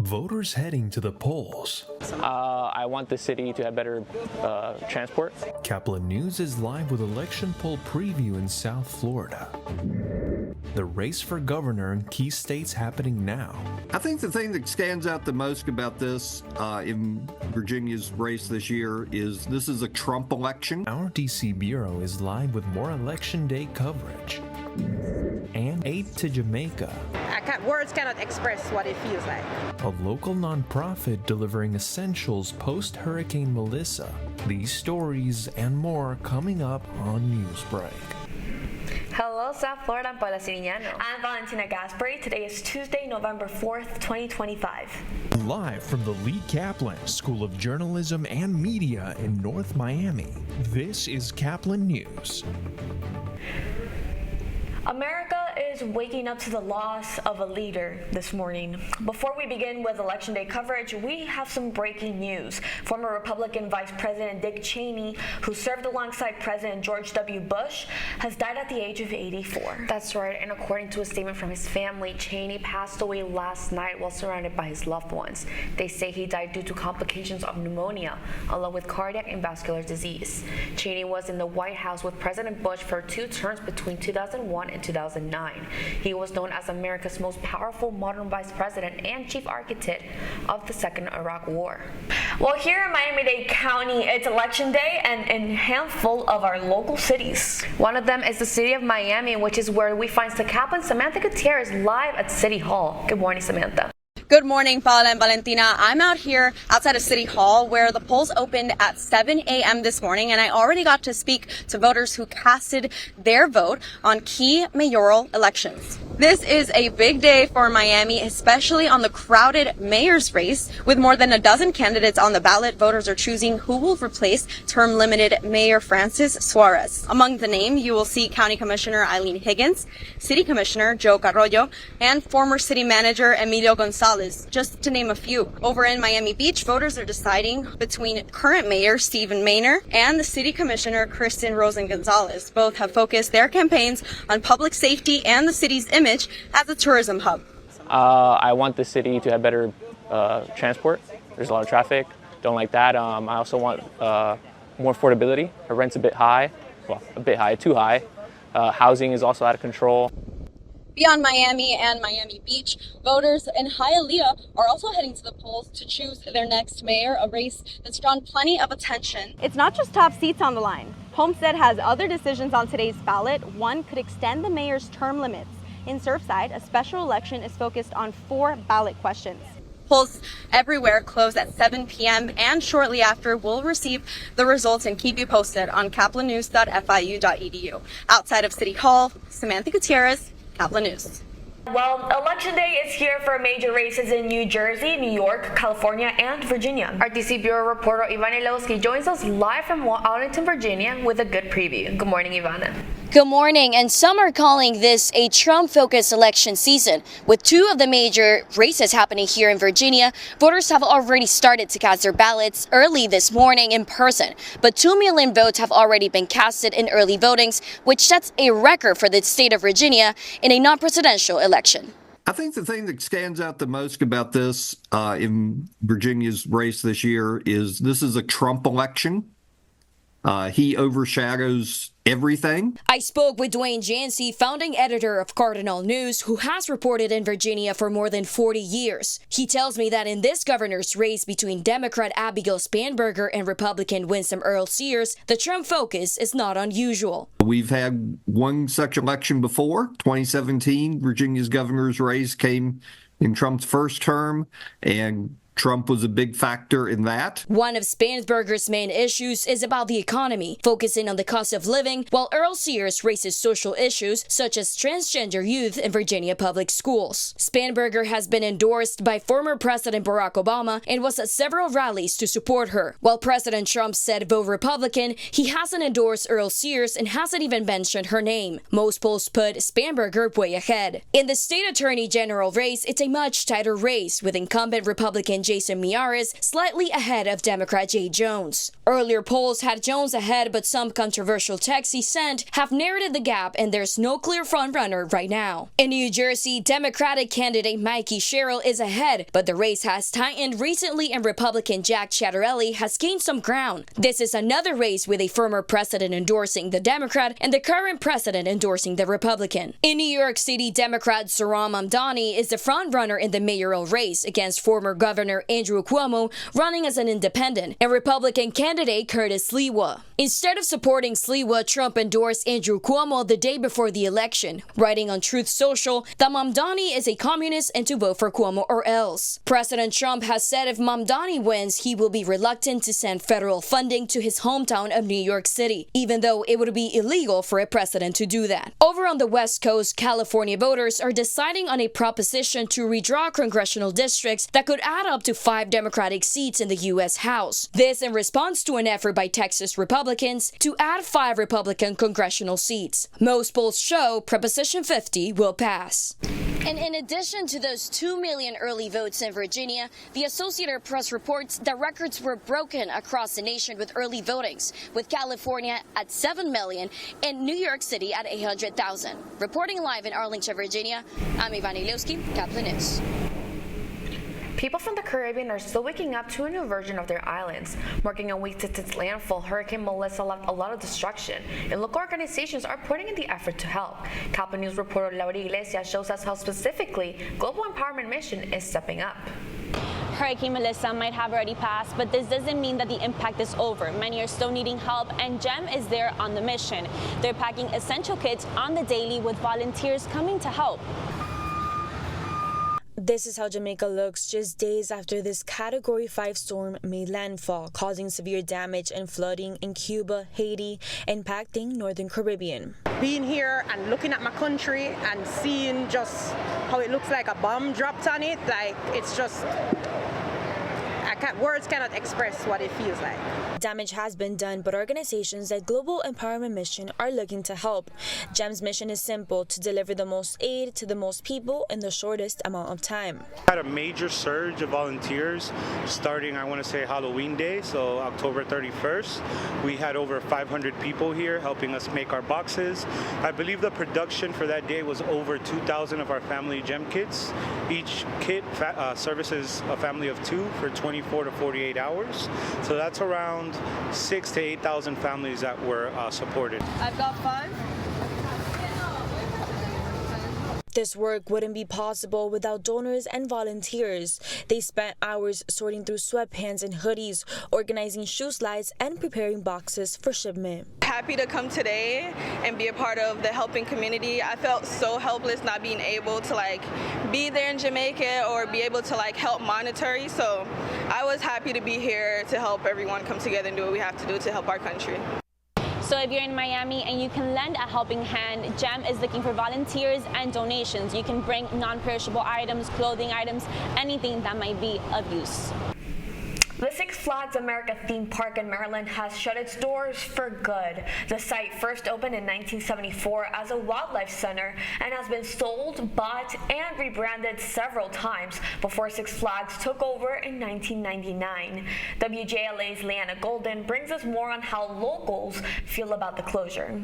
Voters heading to the polls. I want the city to have better transport. Caplin News is live with election poll preview in South Florida. The race for governor in key states happening now. I think the thing that stands out the most about this in Virginia's race this year is this is a Trump election. Our DC Bureau is live with more election day coverage. And aid to Jamaica. Words cannot express what it feels like. A local nonprofit delivering essentials post-Hurricane Melissa. These stories and more coming up on Newsbreak. Hello, South Florida. I'm Paula Sirignano. I'm Valentina Gaspari. Today is Tuesday, November 4th, 2025. Live from the Lee Caplin School of Journalism and Media in North Miami, this is Caplin News. America is waking up to the loss of a leader this morning. Before we begin with Election Day coverage, we have some breaking news. Former Republican Vice President Dick Cheney, who served alongside President George W. Bush, has died at the age of 84. That's right, and according to a statement from his family, Cheney passed away last night while surrounded by his loved ones. They say he died due to complications of pneumonia, along with cardiac and vascular disease. Cheney was in the White House with President Bush for 2 terms between 2001 and 2009. He was known as America's most powerful modern vice president and chief architect of the Second Iraq War. Well, here in Miami-Dade County, it's Election Day and a handful of our local cities. One of them is the city of Miami, which is where we find the Caplin Samantha Gutierrez live at City Hall. Good morning, Samantha. Good morning, Paula and Valentina. I'm out here outside of City Hall where the polls opened at 7 a.m. this morning, and I already got to speak to voters who casted their vote on key mayoral elections. This is a big day for Miami, especially on the crowded mayor's race. With more than a dozen candidates on the ballot, voters are choosing who will replace term-limited Mayor Francis Suarez. Among the names, you will see County Commissioner Eileen Higgins, City Commissioner Joe Carollo, and former City Manager Emilio Gonzalez, just to name a few. Over in Miami Beach, voters are deciding between current Mayor Stephen Maynor and the City Commissioner Kristen Rosen Gonzalez. Both have focused their campaigns on public safety and the city's image as a tourism hub. I want the city to have better transport. There's a lot of traffic. Don't like that. I also want more affordability. The rent's a bit high. Well, a bit high, too high. Housing is also out of control. Beyond Miami and Miami Beach, voters in Hialeah are also heading to the polls to choose their next mayor, a race that's drawn plenty of attention. It's not just top seats on the line. Homestead has other decisions on today's ballot. One could extend the mayor's term limits. In Surfside, a special election is focused on 4 ballot questions. Polls everywhere close at 7 p.m. and shortly after we'll receive the results and keep you posted on caplinnews.fiu.edu. Outside of City Hall, Samantha Gutierrez, Caplin News. Well, Election Day is here for major races in New Jersey, New York, California, and Virginia. Our DC Bureau reporter Ivana Ilowski joins us live from Arlington, Virginia with a good preview. Good morning, Ivana. Good morning, and some are calling this a Trump-focused election season. With 2 of the major races happening here in Virginia, voters have already started to cast their ballots early this morning in person. But 2 million votes have already been casted in early votings, which sets a record for the state of Virginia in a non-presidential election. I think the thing that stands out the most about this in Virginia's race this year is this is a Trump election. He overshadows everything. I spoke with Dwayne Jancy, founding editor of Cardinal News, who has reported in Virginia for more than 40 years. He tells me that in this governor's race between Democrat Abigail Spanberger and Republican Winsome Earl Sears, the Trump focus is not unusual. We've had one such election before. 2017, Virginia's governor's race came in Trump's first term, and Trump was a big factor in that. One of Spanberger's main issues is about the economy, focusing on the cost of living, while Earl Sears raises social issues such as transgender youth in Virginia public schools. Spanberger has been endorsed by former President Barack Obama and was at several rallies to support her. While President Trump said vote Republican, he hasn't endorsed Earl Sears and hasn't even mentioned her name. Most polls put Spanberger way ahead. In the state attorney general race, it's a much tighter race, with incumbent Republican Jason Miyares slightly ahead of Democrat Jay Jones. Earlier polls had Jones ahead, but some controversial texts he sent have narrowed the gap, and there's no clear frontrunner right now. In New Jersey, Democratic candidate Mikey Sherrill is ahead, but the race has tightened recently and Republican Jack Ciattarelli has gained some ground. This is another race with a former president endorsing the Democrat and the current president endorsing the Republican. In New York City, Democrat Zohran Mamdani is the frontrunner in the mayoral race against former Governor Andrew Cuomo running as an independent, and Republican candidate Curtis Sliwa. Instead of supporting Sliwa, Trump endorsed Andrew Cuomo the day before the election, writing on Truth Social that Mamdani is a communist and to vote for Cuomo or else. President Trump has said if Mamdani wins, he will be reluctant to send federal funding to his hometown of New York City, even though it would be illegal for a president to do that. Over on the West Coast, California voters are deciding on a proposition to redraw congressional districts that could add up to 5 Democratic seats in the U.S. House. This in response to an effort by Texas Republicans to add 5 Republican congressional seats. Most polls show Proposition 50 will pass. And in addition to those 2 million early votes in Virginia, the Associated Press reports that records were broken across the nation with early votings, with California at 7 million and New York City at 800,000. Reporting live in Arlington, Virginia, I'm Ivan Ilewski, Caplin News. People from the Caribbean are still waking up to a new version of their islands. Marking a week since its landfall, Hurricane Melissa left a lot of destruction, and local organizations are putting in the effort to help. Caplin News reporter Laura Iglesias shows us how specifically Global Empowerment Mission is stepping up. Hurricane Melissa might have already passed, but this doesn't mean that the impact is over. Many are still needing help, and GEM is there on the mission. They're packing essential kits on the daily with volunteers coming to help. This is how Jamaica looks just days after this Category 5 storm made landfall, causing severe damage and flooding in Cuba, Haiti, impacting Northern Caribbean. Being here and looking at my country and seeing just how it looks like a bomb dropped on it, like it's just, words cannot express what it feels like. Damage has been done, but organizations like Global Empowerment Mission are looking to help. GEM's mission is simple: to deliver the most aid to the most people in the shortest amount of time. Had a major surge of volunteers starting, I want to say, Halloween Day, so October 31st. We had over 500 people here helping us make our boxes. I believe the production for that day was over 2,000 of our family GEM kits. Each kit services a family of 2 for 24 to 48 hours. So that's around 6,000 to 8,000 families that were supported. I've got 5. This work wouldn't be possible without donors and volunteers. They spent hours sorting through sweatpants and hoodies, organizing shoe slides, and preparing boxes for shipment. Happy to come today and be a part of the helping community. I felt so helpless not being able to be there in Jamaica or be able to help monetarily. So I was happy to be here to help everyone come together and do what we have to do to help our country. So if you're in Miami and you can lend a helping hand, GEM is looking for volunteers and donations. You can bring non-perishable items, clothing items, anything that might be of use. The Six Flags America theme park in Maryland has shut its doors for good. The site first opened in 1974 as a wildlife center and has been sold, bought, and rebranded several times before Six Flags took over in 1999. WJLA's Leanna Golden brings us more on how locals feel about the closure.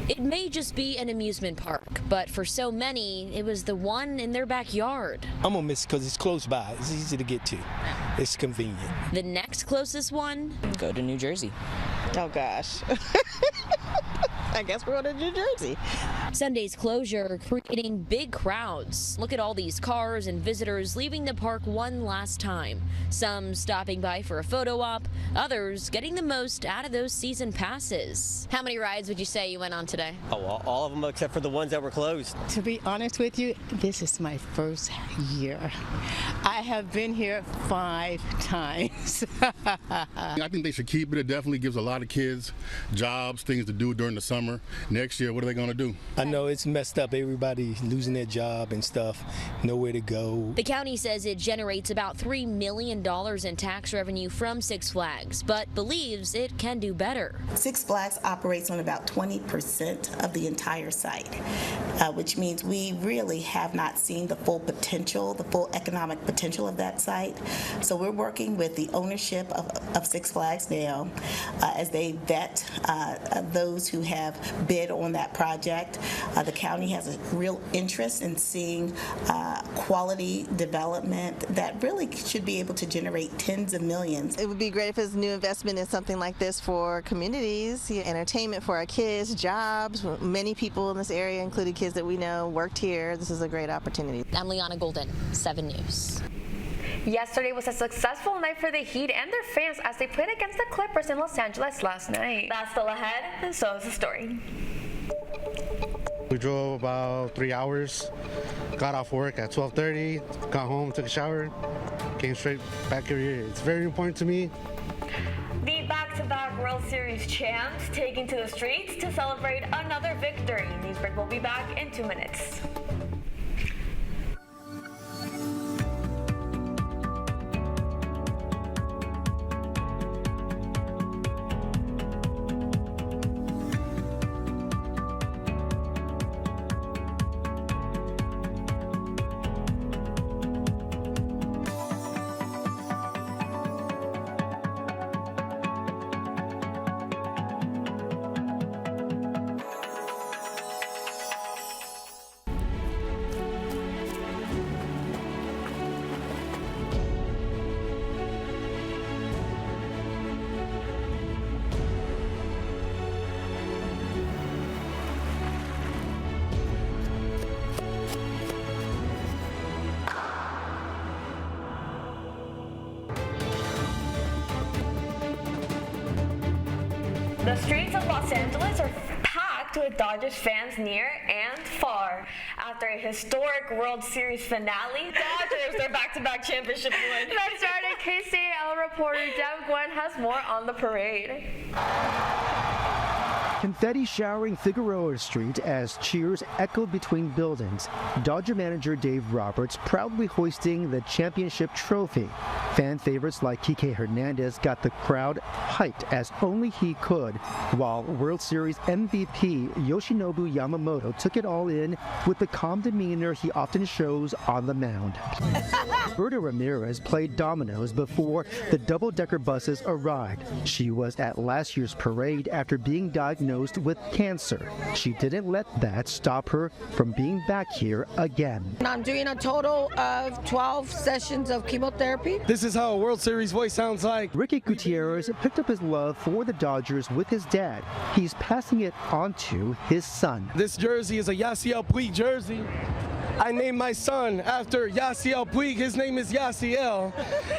It may just be an amusement park, but for so many, it was the one in their backyard. I'm gonna miss it because it's close by. It's easy to get to. It's convenient. The next closest one? Go to New Jersey. Oh gosh. I guess we're going to New Jersey. Sunday's closure creating big crowds. Look at all these cars and visitors leaving the park one last time. Some stopping by for a photo op, others getting the most out of those season passes. How many rides would you say you went on today? Oh, all of them except for the ones that were closed. To be honest with you, this is my first year. I have been here 5 times. I think they should keep it. It definitely gives a lot of kids jobs, things to do during the summer. Next year, what are they going to do? I know it's messed up. Everybody losing their job and stuff, nowhere to go. The county says it generates about $3 million in tax revenue from Six Flags, but believes it can do better. Six Flags operates on about 20% of the entire site, which means we really have not seen the full potential, the full economic potential of that site. So we're working with the ownership of Six Flags now as they vet those who have bid on that project. The county has a real interest in seeing quality development that really should be able to generate tens of millions. It would be great if it's a new investment in something like this for communities, entertainment for our kids, jobs. Many people in this area, including kids that we know, worked here. This is a great opportunity. I'm Liana Golden, 7 News. Yesterday was a successful night for the Heat and their fans as they played against the Clippers in Los Angeles last night. That's still ahead, and so is the story. We drove about 3 hours, got off work at 12:30, got home, took a shower, came straight back here. It's very important to me. The back-to-back World Series champs taking to the streets to celebrate another victory. Newsbreak will be back in 2 minutes. The streets of Los Angeles are packed with Dodgers fans near and far. After a historic World Series finale, Dodgers their back-to-back championship win. That's right, KCAL reporter Jem Gwen has more on the parade. Confetti showering Figueroa Street as cheers echoed between buildings. Dodger manager Dave Roberts proudly hoisting the championship trophy. Fan favorites like Kike Hernandez got the crowd hyped as only he could, while World Series MVP Yoshinobu Yamamoto took it all in with the calm demeanor he often shows on the mound. Berta Ramirez played dominoes before the double-decker buses arrived. She was at last year's parade after being diagnosed with cancer. She didn't let that stop her from being back here again. I'm doing a total of 12 sessions of chemotherapy. This is how a World Series voice sounds like. Ricky Gutierrez picked up his love for the Dodgers with his dad. He's passing it on to his son. This jersey is a Yasiel Puig jersey. I named my son after Yasiel Puig. His name is Yasiel.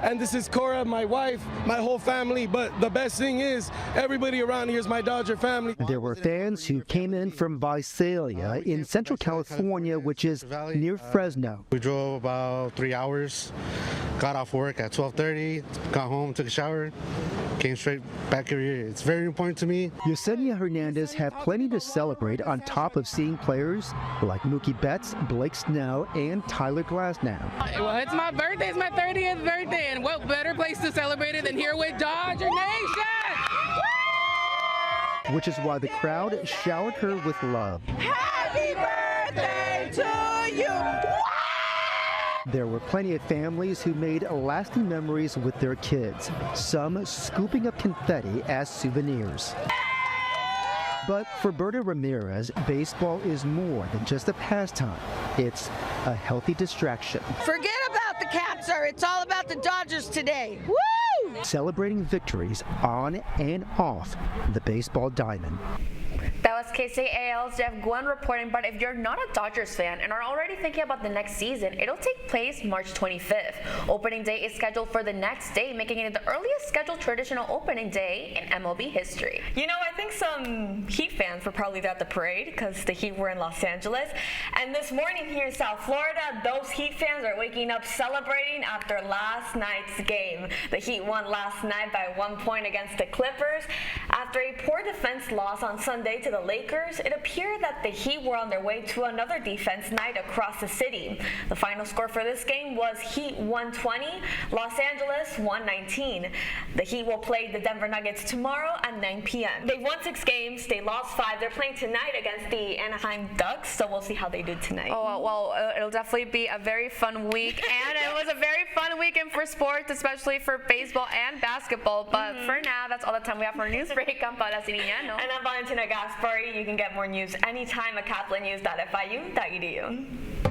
And this is Cora, my wife, my whole family. But the best thing is, everybody around here is my Dodger family. There were fans who came in from Visalia in Central California, which is near Fresno. We drove about 3 hours, got off work at 12:30, got home, took a shower, came straight back here. It's very important to me. Yesenia Hernandez had plenty to celebrate on top of seeing players like Mookie Betts, Blake Snell, and Tyler Glasnow. Well, it's my birthday. It's my 30th birthday, and what better place to celebrate it than here with Dodger Nation? Which is why the crowd showered her with love. Happy birthday to you! There were plenty of families who made lasting memories with their kids, some scooping up confetti as souvenirs. But for Berta Ramirez, baseball is more than just a pastime. It's a healthy distraction. Forget about the cancer. It's all about the Dodgers today. Woo! Celebrating victories on and off the baseball diamond. That was KCAL's Jeff Gwen reporting, but if you're not a Dodgers fan and are already thinking about the next season, it'll take place March 25th. Opening day is scheduled for the next day, making it the earliest scheduled traditional opening day in MLB history. You know, I think some Heat fans were probably at the parade because the Heat were in Los Angeles. And this morning here in South Florida, those Heat fans are waking up celebrating after last night's game. The Heat won last night by 1 point against the Clippers after a poor defense loss on Sunday to to the Lakers, it appeared that the Heat were on their way to another defense night across the city. The final score for this game was Heat 120, Los Angeles 119. The Heat will play the Denver Nuggets tomorrow at 9 p.m. They've won 6 games, they lost 5. They're playing tonight against the Anaheim Ducks, so we'll see how they do tonight. Oh, well, it'll definitely be a very fun week, and it was a very fun weekend for sports, especially for baseball and basketball. But for now, that's all the time we have for Newsbreak. I'm Paula Sirignano. And I'm Valentina Gaspari. You can get more news anytime at caplinnews.fiu.edu.